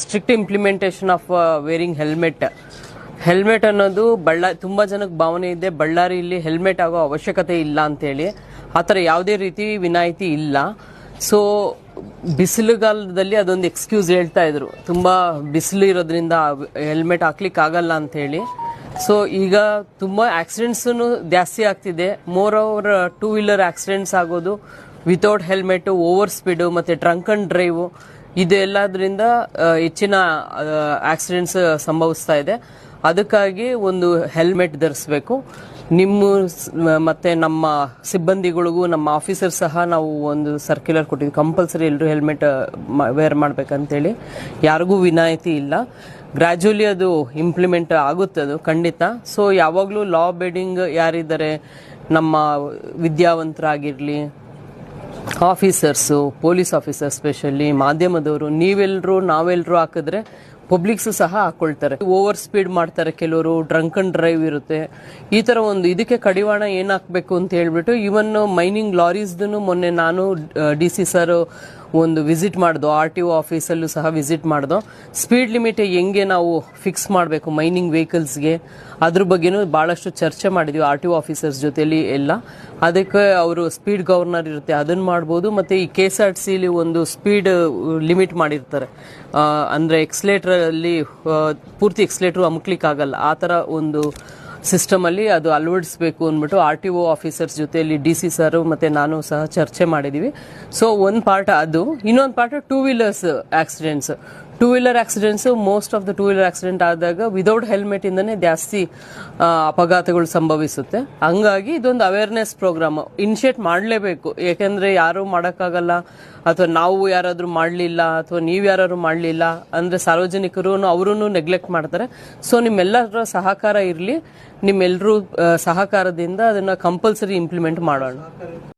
Strict implementation of varying helmet ಅನ್ನೋದು ತುಂಬ ಜನಕ್ಕೆ ಭಾವನೆ ಇದೆ ಬಳ್ಳಾರಿಯಲ್ಲಿ ಹೆಲ್ಮೆಟ್ ಆಗೋ ಅವಶ್ಯಕತೆ ಇಲ್ಲ ಅಂತೇಳಿ. ಆ ಥರ ಯಾವುದೇ ರೀತಿ ವಿನಾಯಿತಿ ಇಲ್ಲ. ಸೊ ಬಿಸಿಲುಗಾಲದಲ್ಲಿ ಅದೊಂದು ಎಕ್ಸ್ಕ್ಯೂಸ್ ಹೇಳ್ತಾ ಇದ್ರು, ತುಂಬ ಬಿಸಿಲು ಇರೋದ್ರಿಂದ ಹೆಲ್ಮೆಟ್ ಹಾಕ್ಲಿಕ್ಕೆ ಆಗಲ್ಲ ಅಂತೇಳಿ. ಸೊ ಈಗ ತುಂಬ ಆಕ್ಸಿಡೆಂಟ್ಸೂ ಜಾಸ್ತಿ ಆಗ್ತಿದೆ. ಮೋರ್ ಓವರ್ 2 ವೀಲರ್ ಆಕ್ಸಿಡೆಂಟ್ಸ್ ಆಗೋದು ವಿತೌಟ್ ಹೆಲ್ಮೆಟ್, ಓವರ್ ಸ್ಪೀಡು ಮತ್ತು ಡ್ರಂಕ್ ಅಂಡ್ ಡ್ರೈವ್ ಇದೆಲ್ಲದರಿಂದ ಹೆಚ್ಚಿನ ಆಕ್ಸಿಡೆಂಟ್ಸ್ ಸಂಭವಿಸ್ತಾ ಇದೆ. ಅದಕ್ಕಾಗಿ ಒಂದು ಹೆಲ್ಮೆಟ್ ಧರಿಸಬೇಕು. ಮತ್ತೆ ನಮ್ಮ ಸಿಬ್ಬಂದಿಗಳಿಗೂ ನಮ್ಮ ಆಫೀಸರ್ ಸಹ ನಾವು ಒಂದು ಸರ್ಕ್ಯುಲರ್ ಕೊಟ್ಟಿದ್ವಿ, ಕಂಪಲ್ಸರಿ ಎಲ್ಲರೂ ಹೆಲ್ಮೆಟ್ ವೇರ್ ಮಾಡ್ಬೇಕಂತೇಳಿ. ಯಾರಿಗೂ ವಿನಾಯಿತಿ ಇಲ್ಲ. ಗ್ರ್ಯಾಜುವಲಿ ಅದು ಇಂಪ್ಲಿಮೆಂಟ್ ಆಗುತ್ತೆ, ಅದು ಖಂಡಿತ. ಸೊ ಯಾವಾಗಲೂ ಲಾ ಅಬೇಡಿಂಗ್ ಯಾರಿದ್ದಾರೆ, ನಮ್ಮ ವಿದ್ಯಾವಂತರಾಗಿರಲಿ, ಆಫೀಸರ್ಸು, ಪೊಲೀಸ್ ಆಫೀಸರ್, ಸ್ಪೆಷಲಿ ಮಾಧ್ಯಮದವರು, ನಾವೆಲ್ಲರೂ ಹಾಕಿದ್ರೆ ಪಬ್ಲಿಕ್ಸ್ ಸಹ ಹಾಕೊಳ್ತಾರೆ. ಓವರ್ ಸ್ಪೀಡ್ ಮಾಡ್ತಾರೆ ಕೆಲವರು, ಡ್ರಂಕ್ ಅಂಡ್ ಡ್ರೈವ್ ಇರುತ್ತೆ. ಈ ತರ ಇದಕ್ಕೆ ಕಡಿವಾಣ ಏನ್ ಹಾಕ್ಬೇಕು ಅಂತ ಹೇಳ್ಬಿಟ್ಟು ಇವನ್ ಮೈನಿಂಗ್ ಲಾರೀಸ್ದು ಮೊನ್ನೆ ನಾನು DC ಸರ್ ಒಂದು ವಿಸಿಟ್ ಮಾಡ್ದೋ, RTO ಆಫೀಸಲ್ಲೂ ಸಹ ವಿಸಿಟ್ ಮಾಡ್ದೋ. ಸ್ಪೀಡ್ ಲಿಮಿಟ್ ಹೆಂಗೆ ನಾವು ಫಿಕ್ಸ್ ಮಾಡಬೇಕು ಮೈನಿಂಗ್ ವೆಹಿಕಲ್ಸ್ಗೆ, ಅದ್ರ ಬಗ್ಗೆನೂ ಭಾಳಷ್ಟು ಚರ್ಚೆ ಮಾಡಿದ್ವಿ RTO ಆಫೀಸರ್ಸ್ ಜೊತೆಲಿ ಎಲ್ಲ. ಅದಕ್ಕೆ ಅವರು ಸ್ಪೀಡ್ ಗವರ್ನರ್ ಇರುತ್ತೆ, ಅದನ್ನು ಮಾಡ್ಬೋದು. ಮತ್ತು ಈ KSRTCಲಿ ಒಂದು ಸ್ಪೀಡ್ ಲಿಮಿಟ್ ಮಾಡಿರ್ತಾರೆ, ಅಂದರೆ ಎಕ್ಸ್ಲೇಟ್ರಲ್ಲಿ ಪೂರ್ತಿ ಎಕ್ಸ್ಲೇಟ್ರು ಅಮುಕ್ಲಿಕ್ಕಾಗಲ್ಲ, ಆ ಥರ ಒಂದು ಸಿಸ್ಟಮಲ್ಲಿ ಅದು ಅಳವಡಿಸಬೇಕು ಅಂದ್ಬಿಟ್ಟು RTO ಆಫೀಸರ್ಸ್ ಜೊತೆಯಲ್ಲಿ DC ಸರ್ ಮತ್ತು ನಾನು ಸಹ ಚರ್ಚೆ ಮಾಡಿದ್ದೀವಿ. ಸೊ ಒಂದು ಪಾರ್ಟ್ ಅದು. ಇನ್ನೊಂದು part 2 wheelers accidents. 2 wheeler accidents, most of the 2 wheeler accident ಆದಾಗ ವಿದೌಟ್ ಹೆಲ್ಮೆಟ್ ಇಂದನೇ ಜಾಸ್ತಿ ಅಪಘಾತಗಳು ಸಂಭವಿಸುತ್ತೆ. ಹಂಗಾಗಿ ಇದೊಂದು ಅವೇರ್ನೆಸ್ ಪ್ರೋಗ್ರಾಮ್ ಇನಿಷಿಯೇಟ್ ಮಾಡಲೇಬೇಕು. ಯಾಕೆಂದ್ರೆ ಯಾರು ಮಾಡೋಕ್ಕಾಗಲ್ಲ, ಅಥವಾ ನಾವು ಯಾರಾದ್ರೂ ಮಾಡಲಿಲ್ಲ, ಅಥವಾ ನೀವು ಯಾರು ಮಾಡಲಿಲ್ಲ ಅಂದ್ರೆ ಸಾರ್ವಜನಿಕರು ಅವರೂ ನೆಗ್ಲೆಕ್ಟ್ ಮಾಡ್ತಾರೆ. ಸೊ ನಿಮ್ಮೆಲ್ಲರ ಸಹಕಾರ ಇರಲಿ, ನಿಮ್ಮೆಲ್ಲರೂ ಸಹಕಾರದಿಂದ ಅದನ್ನ ಕಂಪಲ್ಸರಿ ಇಂಪ್ಲಿಮೆಂಟ್ ಮಾಡೋಣ.